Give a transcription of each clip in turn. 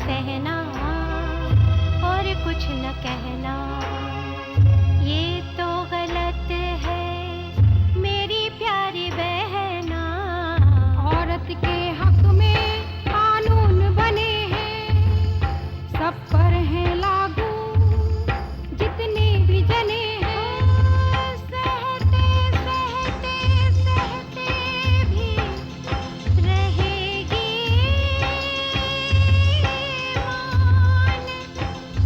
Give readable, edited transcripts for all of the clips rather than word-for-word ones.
सहना और कुछ न कहना, ये तो गलत है मेरी प्यारी बहना। औरत के हक में कानून बने हैं, सब पर हैं लागू जितने भी जने हैं। सहते सहते सहते भी रहेगी मान,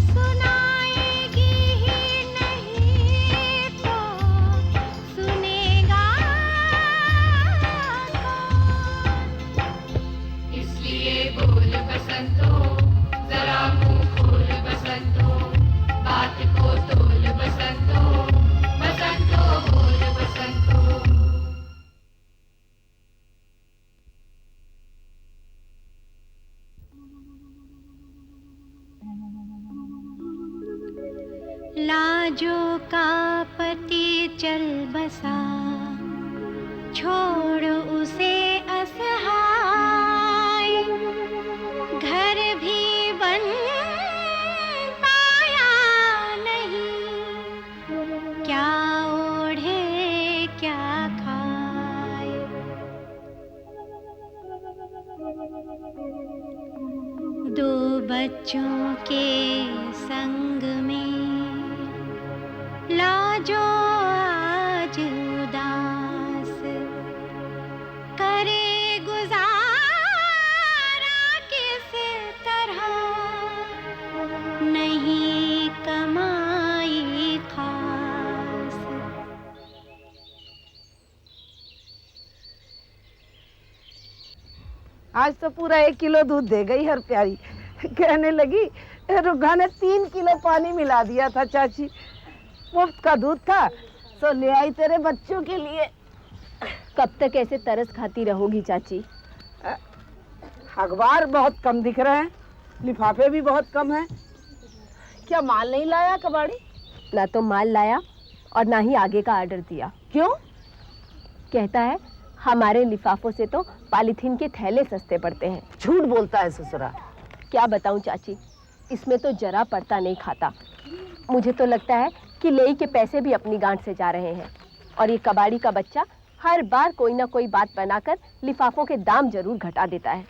सुनाएगी ही नहीं तो सुनेगा कौन। इसलिए बोल बसंतो, जरा मुंह खोल बसंतो, बात को तोल बसंतो, बसंतो बोल बसंतो। लाजो का पति चल बसा, छोड़ उसे असहाय, घर भी बन पाया नहीं, क्या ओढ़े क्या खाए। दो बच्चों के संग में लाजो आज उदास, करे गुजारा किस तरह, नहीं कमाई खास। आज तो पूरा 1 किलो दूध दे गई हर प्यारी। कहने लगी रुग्घा ने 3 किलो पानी मिला दिया था चाची, मुफ्त का दूध था तो ले आई तेरे बच्चों के लिए। कब तक ऐसे तरस खाती रहोगी चाची? अखबार बहुत कम दिख रहे हैं, लिफाफे भी बहुत कम हैं। क्या माल नहीं लाया कबाड़ी? ना तो माल लाया और ना ही आगे का ऑर्डर दिया। क्यों? कहता है हमारे लिफाफों से तो पॉलीथीन के थैले सस्ते पड़ते हैं। झूठ बोलता है ससुरा। क्या बताऊं चाची, इसमें तो जरा पड़ता नहीं खाता। मुझे तो लगता है कि लेई के पैसे भी अपनी गांठ से जा रहे हैं, और ये कबाड़ी का बच्चा हर बार कोई ना कोई बात बनाकर लिफाफों के दाम जरूर घटा देता है।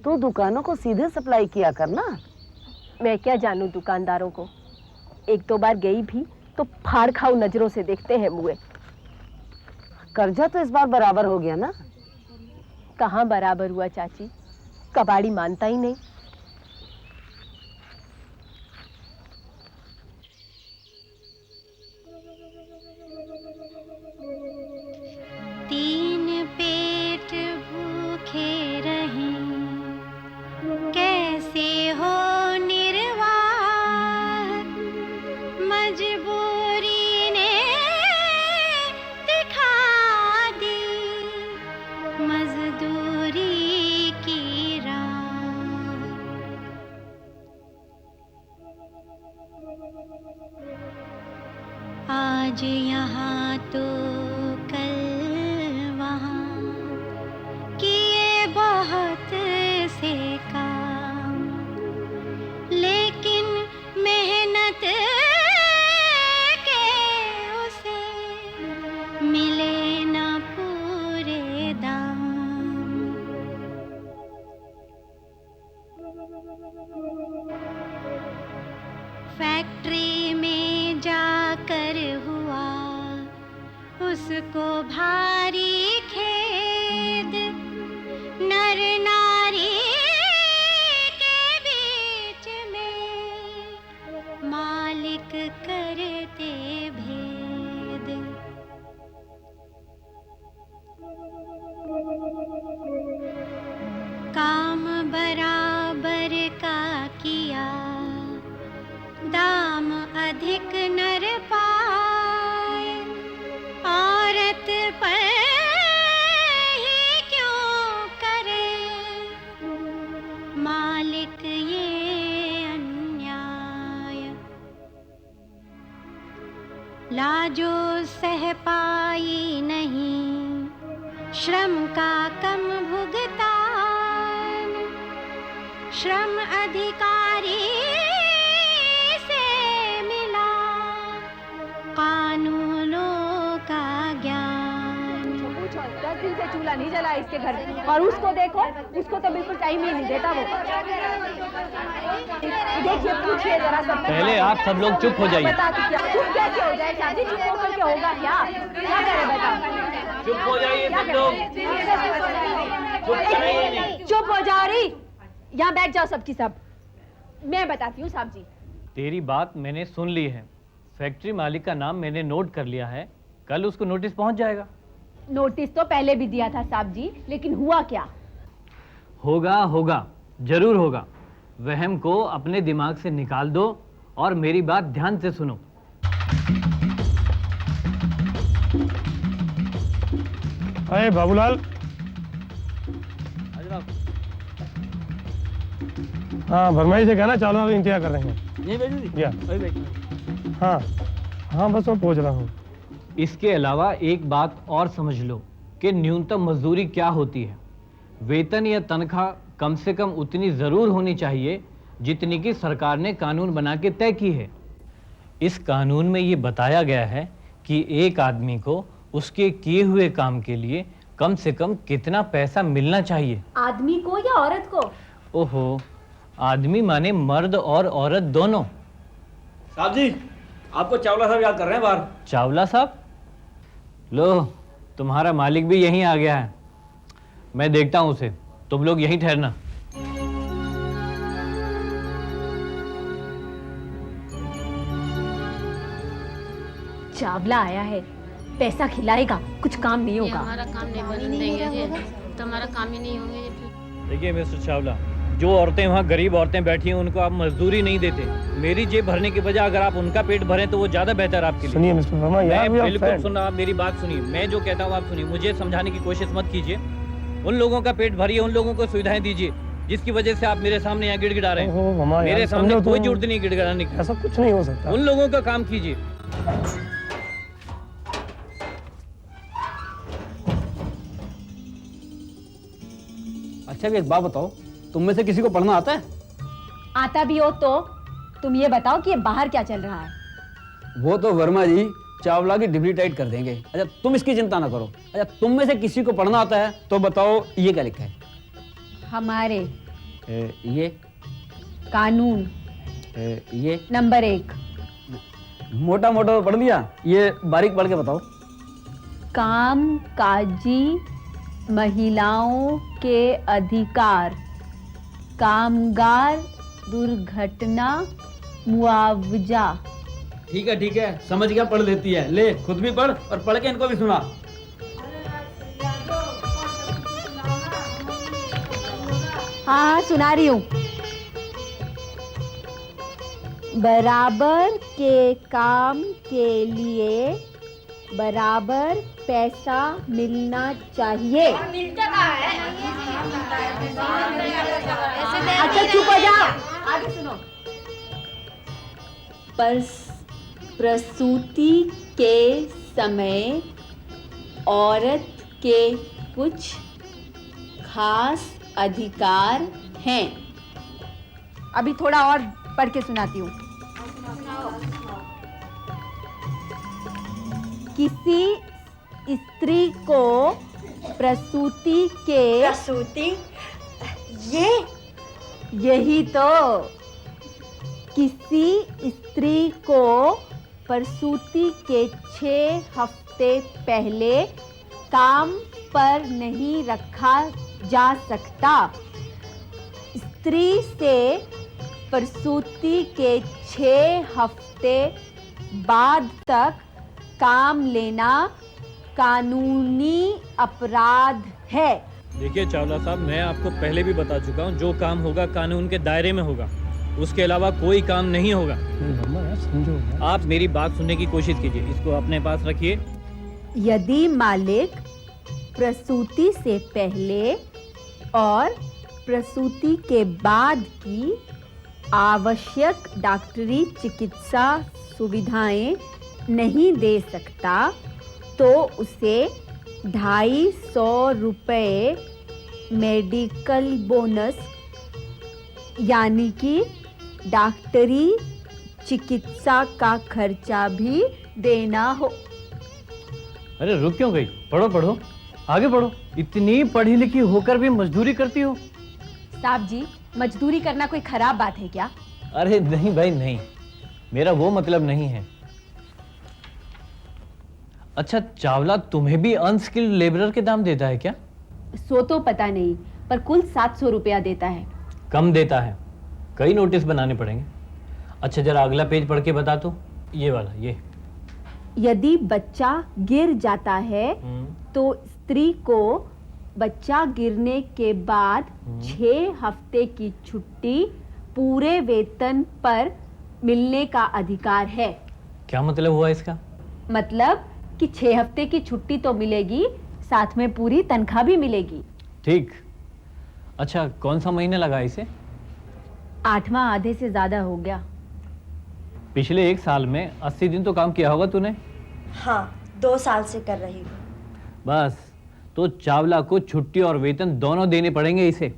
तू दुकानों को सीधे सप्लाई किया करना। मैं क्या जानूं दुकानदारों को, 1-2 बार गई भी तो फाड़ खाऊ नजरों से देखते हैं मुए। कर्जा तो इस बार बराबर हो गया ना? कहाँ बराबर हुआ चाची, कबाड़ी मानता ही नहीं। तीन पेट भूखे रहें, कैसे हो निर्वाह, मजबूरी ने दिखा दी मजदूरी की राह। आज यहाँ तो कल वहाँ, किए बहुत से काम, लेकिन मेहनत के उसे मिले न पूरे दाम। फैक्ट्री में जाकर हुआ उसको भारी खेद, नर नारी के बीच में मालिक करते भेद। काम बराबर का किया, दाम अधिक नर पाए, औरत पर ही क्यों करे मालिक ये अन्याय। लाजो सह पाई नहीं श्रम का कम भुगतान, श्रम अधिकारी से मिला कानूनों का ज्ञान। 10 दिन से चूल्हा नहीं जला इसके घर और उसको देखो, उसको तो बिल्कुल टाइम ही नहीं देता वो। देखिए, पूछिए जरा सब। पहले आप सब लोग चुप हो जाइए। बता तो क्या, चुप कैसे हो जाए साहब जी? चुप होकर के होगा क्या? क्या करे बेटा? चुप हो जाइए सब लोग। चुप कराइए। चुप हो जा रही। यहाँ बैठ जाओ सबकी सब। मैं बताती हूँ साहब जी। तेरी बात मैंने सुन ली है। फैक्ट्री मालिक का नाम मैंने नोट कर लिया है। कल उसको नोटिस पहुंच जाएगा। नोटिस तो पहले भी दिया था साहब जी, लेकिन हुआ क्या? होगा, जरूर होगा। वहम को अपने दिमाग से निकाल दो और मेरी बात ध्यान से सुनो। अरे बाबूलाल। हाँ, भरमाई से कहना चावल का इंतजार कर रहे हैं। हाँ, बस मैं पहुंच रहा हूँ। इसके अलावा एक बात और समझ लो कि न्यूनतम मजदूरी क्या होती है। वेतन या तनख्वाह कम से कम उतनी जरूर होनी चाहिए जितनी कि सरकार ने कानून बना के तय की है। इस कानून में ये बताया गया है कि एक आदमी को उसके किए हुए काम के लिए कम से कम कितना पैसा मिलना चाहिए। आदमी को या औरत को? ओहो, आदमी माने मर्द और औरत दोनों। साहब जी, आपको चावला साहब याद कर रहे हैं बाहर। चावला साहब? लो, तुम्हारा मालिक भी यहीं आ गया है। मैं देखता हूं उसे, तुम लोग यहीं ठहरना। चावला आया है, पैसा खिलाएगा, कुछ काम नहीं होगा। हमारा काम नहीं बनने देंगे तो हमारा काम ही नहीं होंगे। देखिए मिस्टर चावला, जो औरतें वहाँ गरीब औरतें बैठी हैं उनको आप मजदूरी नहीं देते। मेरी जेब भरने की बजाय अगर आप उनका पेट भरें तो वो ज्यादा बेहतर आपके लिए। सुनिए मिस्टर वर्मा, यार मैं बिल्कुल सुन रहा हूं, आप मेरी बात सुनिए। मैं जो कहता हूँ आप सुनिए, मुझे समझाने की कोशिश मत कीजिए। उन लोगों का पेट भरिए, उन लोगों को सुविधाएं दीजिए जिसकी वजह से आप मेरे सामने यहाँ गिड़गिड़ा रहे हैं। मेरे सामने कोई जरूरत नहीं गिड़गिड़ाने की। ऐसा कुछ नहीं हो सकता। उन लोगों का काम कीजिए। अच्छा, भी एक बात बताओ, तुम में से किसी को पढ़ना आता है? आता भी हो तो तुम ये बताओ कि ये बाहर क्या चल रहा है? वो तो वर्मा जी चावला की डिग्री टाइट कर देंगे। अच्छा, तुम इसकी चिंता ना करो। अच्छा, तुम में से किसी को पढ़ना आता है तो बताओ, ये क्या लिखा है? हमारे ये कानून ये नंबर 1। मोटा मोटा तो पढ़ लिया, ये बारीक पढ़ के बताओ। काम काजी महिलाओं के अधिकार, कामगार दुर्घटना मुआवजा। ठीक है, समझ गया, पढ़ लेती है। ले, खुद भी पढ़ और पढ़ के इनको भी सुना। हाँ, सुना रही हूँ। बराबर के काम के लिए बराबर पैसा मिलना चाहिए। अच्छा, चुप हो जाओ, आगे सुनो। प्रसूति के समय औरत के कुछ खास अधिकार हैं। अभी थोड़ा और पढ़ के सुनाती हूँ। किसी स्त्री को प्रसूति यही तो, किसी स्त्री को प्रसूति के 6 हफ्ते पहले काम पर नहीं रखा जा सकता। स्त्री से प्रसूति के 6 हफ्ते बाद तक काम लेना कानूनी अपराध है। देखिए चावला साहब, मैं आपको पहले भी बता चुका हूँ, जो काम होगा कानून के दायरे में होगा, उसके अलावा कोई काम नहीं होगा। आप मेरी बात सुनने की कोशिश कीजिए, इसको अपने पास रखिए। यदि मालिक प्रसूति से पहले और प्रसूति के बाद की आवश्यक डॉक्टरी चिकित्सा सुविधाएं नहीं दे सकता तो उसे 250 रुपये मेडिकल बोनस यानी कि डॉक्टरी चिकित्सा का खर्चा भी देना हो। अरे रुक क्यों गई? पढ़ो पढ़ो, आगे बढ़ो। इतनी पढ़ी लिखी होकर भी मजदूरी करती हो। साहब जी, मजदूरी करना कोई खराब बात है क्या? अरे नहीं भाई नहीं, मेरा वो मतलब नहीं है। अच्छा चावला तुम्हें भी अनस्किल्ड लेबरर के दाम देता है क्या? सो तो पता नहीं, पर कुल 700 रुपया देता है। कम देता है, कई नोटिस बनाने पड़ेंगे। अच्छा जरा अगला पेज पढ़ के बता तो, ये वाला ये। यदि बच्चा गिर जाता है तो स्त्री को बच्चा गिरने के बाद 6 हफ्ते की छुट्टी पूरे वेतन पर मिलने का अधिकार है। क्या मतलब हुआ इसका? मतलब कि 6 हफ्ते की छुट्टी तो मिलेगी, साथ में पूरी तनख्वाह भी मिलेगी। ठीक। अच्छा कौन सा महीने लगा इसे? 8वां आधे से ज्यादा हो गया। पिछले 1 साल में 80 दिन तो काम किया होगा तूने? हाँ, 2 साल से कर रही हूँ। बस, तो चावला को छुट्टी और वेतन दोनों देने पड़ेंगे इसे।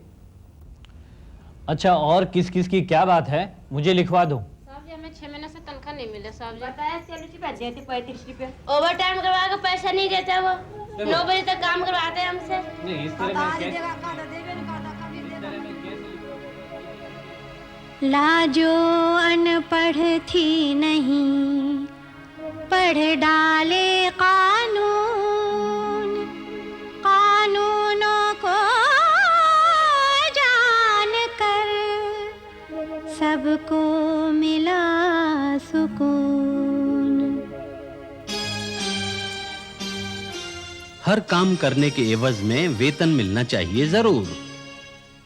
अच्छा और किस किस की क्या बात है मुझे लिखवा दो। साहब जी हमें 6 महीने से तनख्वाह नहीं मिला साहब जी। बताया 40 रुपया देते, 35 रुपया। ओवर टाइम करवा के पैसा नहीं देता वो। 9 बजे तक काम करवाते हैं हमसे। नहीं इस तरह में लाजो अनपढ़ थी नहीं, पढ़ डाले कानून, कानूनों को जान कर सबको मिला सुकून। हर काम करने के एवज में वेतन मिलना चाहिए जरूर।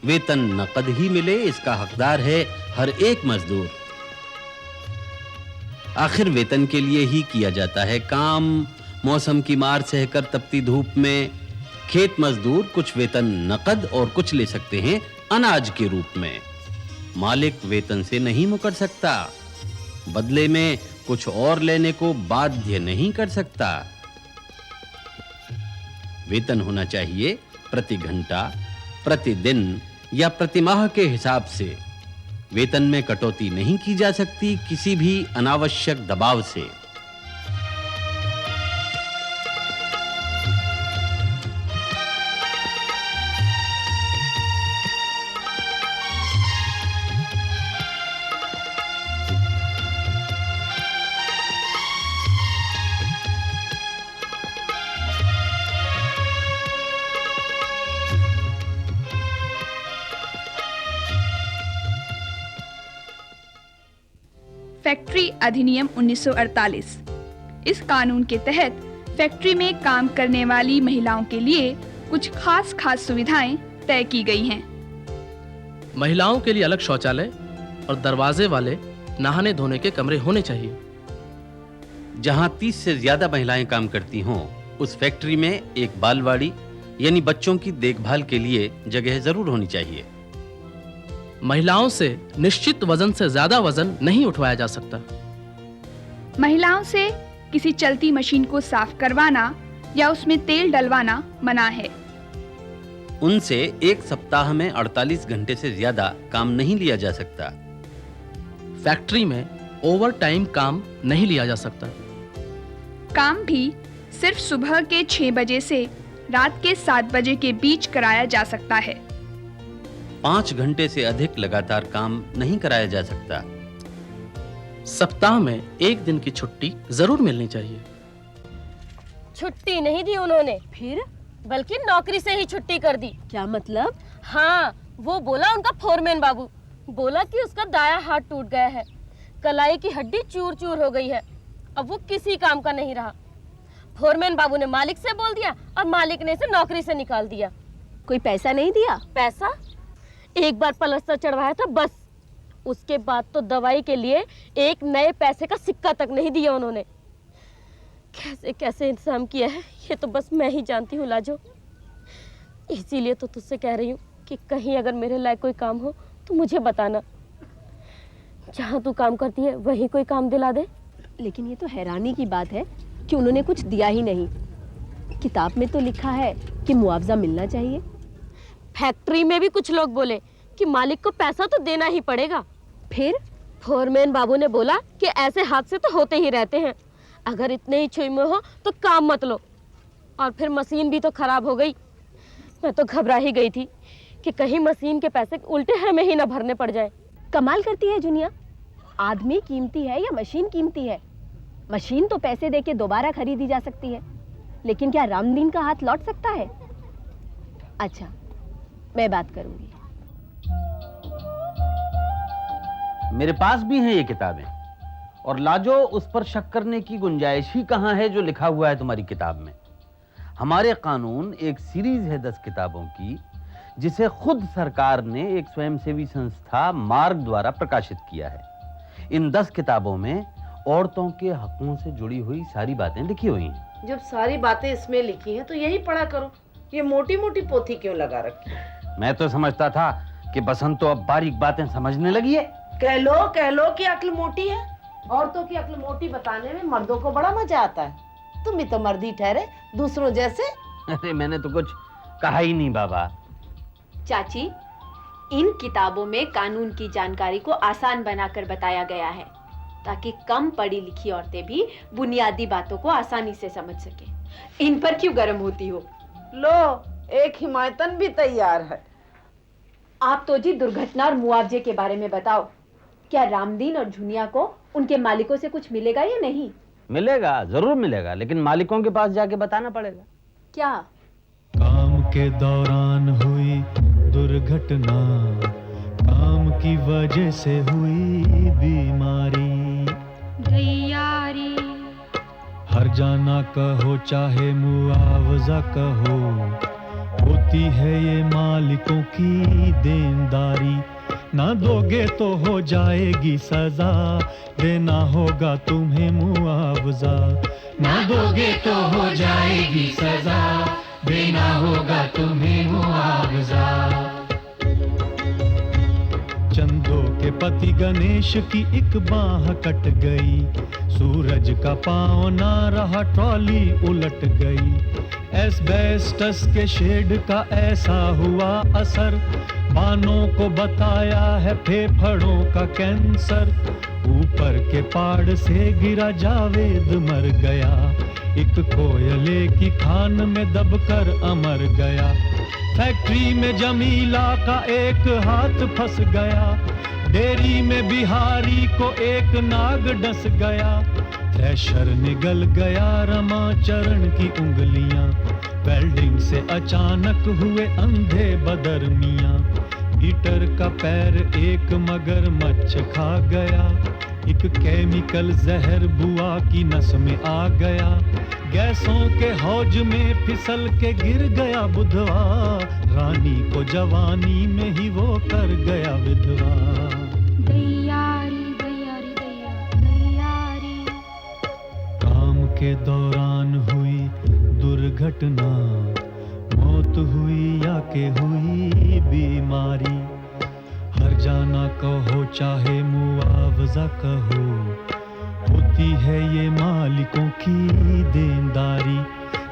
वेतन नकद ही मिले इसका हकदार है हर एक मजदूर। आखिर वेतन के लिए ही किया जाता है काम। मौसम की मार सहकर तपती धूप में खेत मजदूर कुछ वेतन नकद और कुछ ले सकते हैं अनाज के रूप में। मालिक वेतन से नहीं मुकर सकता, बदले में कुछ और लेने को बाध्य नहीं कर सकता। वेतन होना चाहिए प्रति घंटा, प्रतिदिन या प्रतिमाह के हिसाब से। वेतन में कटौती नहीं की जा सकती किसी भी अनावश्यक दबाव से। फैक्ट्री अधिनियम 1948। इस कानून के तहत फैक्ट्री में काम करने वाली महिलाओं के लिए कुछ खास सुविधाएं तय की गई हैं। महिलाओं के लिए अलग शौचालय और दरवाजे वाले नहाने धोने के कमरे होने चाहिए। जहां 30 से ज्यादा महिलाएं काम करती हों, उस फैक्ट्री में एक बालवाड़ी यानी बच्चों की देखभाल के लिए जगह जरूर होनी चाहिए। महिलाओं से निश्चित वजन से ज्यादा वजन नहीं उठवाया जा सकता। महिलाओं से किसी चलती मशीन को साफ करवाना या उसमें तेल डलवाना मना है। उनसे 1 सप्ताह में 48 घंटे से ज्यादा काम नहीं लिया जा सकता। फैक्ट्री में ओवर टाइम काम नहीं लिया जा सकता। काम भी सिर्फ सुबह के 6 बजे से रात के 7 बजे के बीच कराया जा सकता है। 5 घंटे से अधिक लगातार काम नहीं कराया जा सकता। सप्ताह में 1 दिन की छुट्टी जरूर मिलनी चाहिए। छुट्टी नहीं दी उन्होंने, फिर बल्कि नौकरी से ही छुट्टी कर दी। क्या मतलब? हाँ, वो बोला उनका फोरमैन बाबू बोला कि उसका दायां हाथ टूट गया है, कलाई की हड्डी चूर चूर हो गई है, अब वो किसी काम का नहीं रहा। फोरमैन बाबू ने मालिक से बोल दिया और मालिक ने इसे नौकरी से निकाल दिया। कोई पैसा नहीं दिया? पैसा एक बार प्लास्टर चढ़वाया था बस, उसके बाद तो दवाई के लिए एक नए पैसे का सिक्का तक नहीं दिया उन्होंने। कैसे कैसे इंतजाम किया है ये तो बस मैं ही जानती हूँ लाजो। इसीलिए तो तुझसे कह रही हूँ कि कहीं अगर मेरे लायक कोई काम हो तो मुझे बताना। जहाँ तू काम करती है वहीं कोई काम दिला दे। लेकिन ये तो हैरानी की बात है कि उन्होंने कुछ दिया ही नहीं। किताब में तो लिखा है कि मुआवजा मिलना चाहिए। फैक्ट्री में भी कुछ लोग बोले कि मालिक को पैसा तो देना ही पड़ेगा। फिर फोरमैन बाबू ने बोला कि ऐसे हादसे तो होते ही रहते हैं, अगर इतने ही छुई में हो तो काम मत लो। और फिर मशीन भी तो खराब हो गई। मैं तो घबरा ही गई थी कि कहीं मशीन के पैसे उल्टे हमें ही ना भरने पड़ जाए। कमाल करती है दुनिया, आदमी कीमती है या मशीन कीमती है? मशीन तो पैसे देके दोबारा खरीदी जा सकती है, लेकिन क्या रामदीन का हाथ लौट सकता है? अच्छा, मैं बात करूंगी। मेरे पास भी हैं ये किताबें, और लाजो, उस पर शक करने की गुंजाइश ही कहां है जो लिखा हुआ है तुम्हारी किताब में। हमारे कानून एक सीरीज है 10 किताबों की, जिसे खुद सरकार ने एक स्वयंसेवी संस्था मार्ग द्वारा प्रकाशित किया है। इन 10 किताबों में औरतों के हकों से जुड़ी हुई सारी बातें लिखी हुई हैं। जब सारी बातें इसमें लिखी हैं तो यही पढ़ा करो, ये मोटी मोटी पोथी क्यों लगा रखी है? मैं तो समझता था कि बसंत तो अब बारीक बातें समझने लगी है। कह लो कि अक्ल मोटी है। औरतों की अक्ल मोटी बताने में मर्दों को बड़ा मजा आता है। तुम भी तो मर्द ही ठहरे, दूसरों जैसे। अरे मैंने तो कुछ कहा ही नहीं बाबा। चाची, इन किताबों में कानून की जानकारी को आसान बनाकर बताया गया है, ताकि कम पढ़ी लिखी औरतें भी बुनियादी बातों को आसानी से समझ सके। इन पर क्यों गर्म होती हो? लो, एक हिमायतन भी तैयार है। आप तो जी दुर्घटना और मुआवजे के बारे में बताओ। क्या रामदीन और झुनिया को उनके मालिकों से कुछ मिलेगा या नहीं? मिलेगा, जरूर मिलेगा, लेकिन मालिकों के पास जाके बताना पड़ेगा। क्या? काम के दौरान हुई दुर्घटना, काम की वजह से हुई बीमारी, गैयारी हर जाना कहो चाहे मुआवजा कहो, होती है ये मालिकों की देनदारी। ना दोगे तो हो जाएगी सजा, देना होगा तुम्हें मुआवजा। ना दोगे तो हो जाएगी सजा, देना होगा तुम्हें मुआवजा। चंदो के पति गणेश की एक बाह कट गई, सूरज का पांव ना रहा, ट्रॉली उलट गई। एस्बेस्टस के शेड का ऐसा हुआ असर, बानों को बताया है फेफड़ों का कैंसर। ऊपर के पहाड़ से गिरा जावेद मर गया, एक कोयले की खान में दबकर अमर गया। फैक्ट्री में जमीला का एक हाथ फंस गया, डेयरी में बिहारी को एक नाग डस गया। थ्रेशर निगल गया रमाचरण की उंगलियां, वेल्डिंग से अचानक हुए अंधे बदर मियां। हीटर का पैर एक मगरमच्छ खा गया, एक केमिकल जहर बुआ की नस में आ गया। गैसों के हौज में फिसल के गिर गया बुधवा, रानी को जवानी में ही वो कर गया विधवा। गैयारी गैयारी गैयारी। काम के दौरान हुई दुर्घटना, मौत हुई या के हुई बीमारी, हर जाना कहो चाहे मुआवजा कहो, होती है ये मालिकों की देनदारी।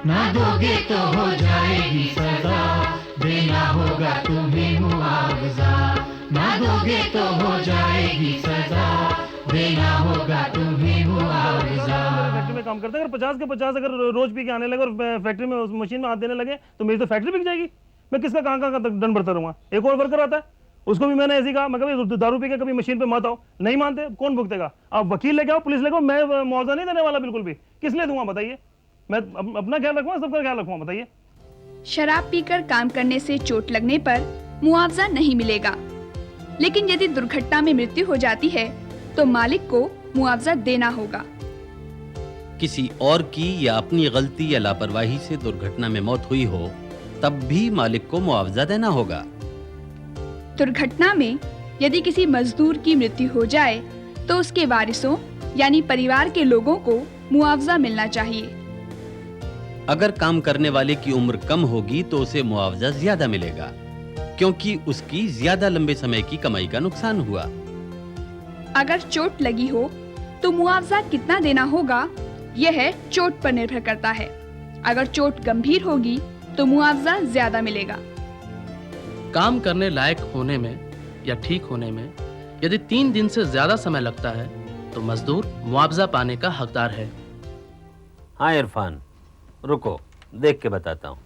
ना दोगे तो हो जाएगी सजा, देना होगा तुम्हें मुआवजा। ना दोगे तो हो जाएगी सजा, देना होगा तुम्हें मुआवजा। फैक्ट्री में काम करते हैं, अगर 50 के 50 अगर रोज पी के आने लगे और फैक्ट्री में उस मशीन में हाथ देने लगे तो मेरी तो फैक्ट्री बिक जाएगी। मैं किसका कहाँ का दंड भरता रहूँगा? एक और वर्कर आता है, उसको भी मैंने ऐसे ही कहा, मैं कभी दारू पी के कभी मशीन पे मत आओ। नहीं मानते, कौन भुगतेगा? आप वकील लेके आओ, पुलिस लेके आओ, मैं मुआवजा नहीं देने वाला बिल्कुल भी। किस लिए दूंगा बताइए? मैं अपना ख्याल रखूंगा, सबका ख्याल रखूंगा, बताइए। शराब पीकर काम करने से चोट लगने पर मुआवजा नहीं मिलेगा, लेकिन यदि दुर्घटना में मृत्यु हो जाती है तो मालिक को मुआवजा देना होगा। किसी और की या अपनी गलती या लापरवाही से दुर्घटना में मौत हुई हो तब भी मालिक को मुआवजा देना होगा। दुर्घटना में यदि किसी मजदूर की मृत्यु हो जाए तो उसके वारिसों यानी परिवार के लोगों को मुआवजा मिलना चाहिए। अगर काम करने वाले की उम्र कम होगी तो उसे मुआवजा ज्यादा मिलेगा, क्योंकि उसकी ज्यादा लंबे समय की कमाई का नुकसान हुआ। अगर चोट लगी हो तो मुआवजा कितना देना होगा, यह चोट पर निर्भर करता है। अगर चोट गंभीर होगी तो मुआवजा ज्यादा मिलेगा। काम करने लायक होने में या ठीक होने में यदि 3 दिन से ज्यादा समय लगता है तो मजदूर मुआवजा पाने का हकदार है। हाँ इरफान, रुको, देख के बताता हूँ।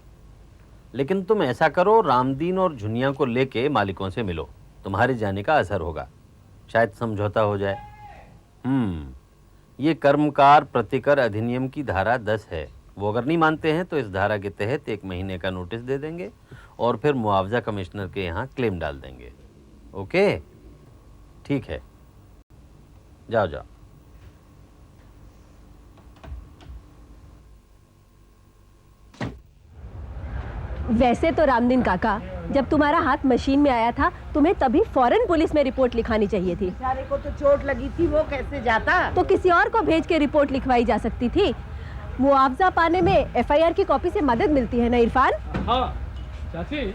लेकिन तुम ऐसा करो, रामदीन और झुनिया को लेके मालिकों से मिलो, तुम्हारे जाने का असर होगा, शायद समझौता हो जाए। ये कर्मकार प्रतिकर अधिनियम की धारा 10 है, वो अगर नहीं मानते हैं तो इस धारा के तहत 1 महीने का नोटिस दे देंगे और फिर मुआवजा कमिश्नर के यहाँ क्लेम डाल देंगे। ओके, ठीक है, जाओ जाओ। वैसे तो रामदीन काका, जब तुम्हारा हाथ मशीन में आया था तुम्हें तभी फौरन पुलिस में रिपोर्ट लिखानी चाहिए थी। बेचारे को तो चोट लगी थी, वो कैसे जाता? तो किसी और को भेज के रिपोर्ट लिखवाई जा सकती थी। मुआवजा पाने में एफआईआर की कॉपी से मदद मिलती है ना इरफान? हाँ चाची,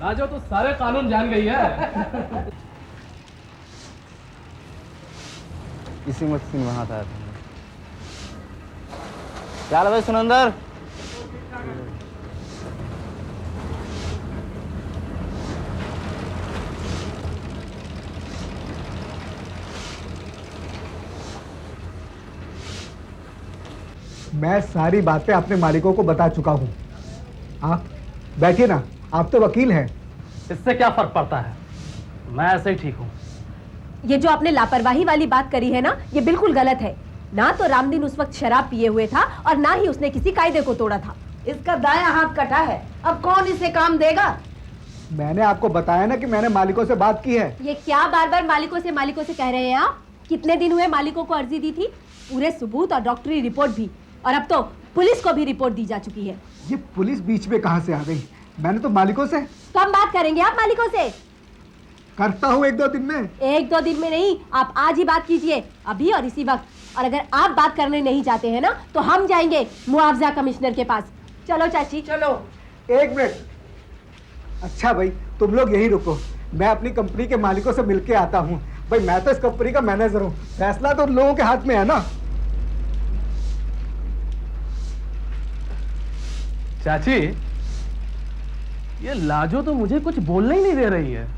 लाजो तो सारे कानून जान गई है। इसी मशीन वहाँ था। क्या भाई सुनंदर? मैं सारी बातें अपने मालिकों को बता चुका हूँ। आप बैठिए ना, आप तो वकील हैं। इससे क्या फर्क पड़ता है, मैं ऐसे ही ठीक हूँ। ये जो आपने लापरवाही वाली बात करी है ना, ये बिल्कुल गलत है। ना तो रामदीन उस वक्त शराब पिए हुए था और ना ही उसने किसी कायदे को तोड़ा था। इसका दायां हाथ कटा है, अब कौन इसे काम देगा? मैंने आपको बताया ना कि मैंने मालिकों से बात की है। ये क्या बार बार मालिकों से कह रहे हैं आप? कितने दिन हुए मालिकों को अर्जी दी थी? पूरे सबूत और डॉक्टरी रिपोर्ट भी, और अब तो पुलिस को भी रिपोर्ट दी जा चुकी है। ये पुलिस बीच में कहाँ से आ गई? मैंने तो मालिकों से। कब बात करेंगे आप मालिकों से? करता हूँ 1-2 दिन में। 1-2 दिन में नहीं, आप आज ही बात कीजिए, अभी और इसी वक्त। और अगर आप बात करने नहीं चाहते हैं ना तो हम जाएंगे मुआवजा कमिश्नर के पास। चलो चाची। चलो। 1 मिनट। अच्छा भाई, तुम लोग यही रुको, मैं अपनी कंपनी के मालिकों से मिलके आता हूँ। भाई मैं तो इस कंपनी का मैनेजर हूँ, फैसला तो लोगों के हाथ में है ना। चाची, ये लाजो तो मुझे कुछ बोलने ही नहीं दे रही है।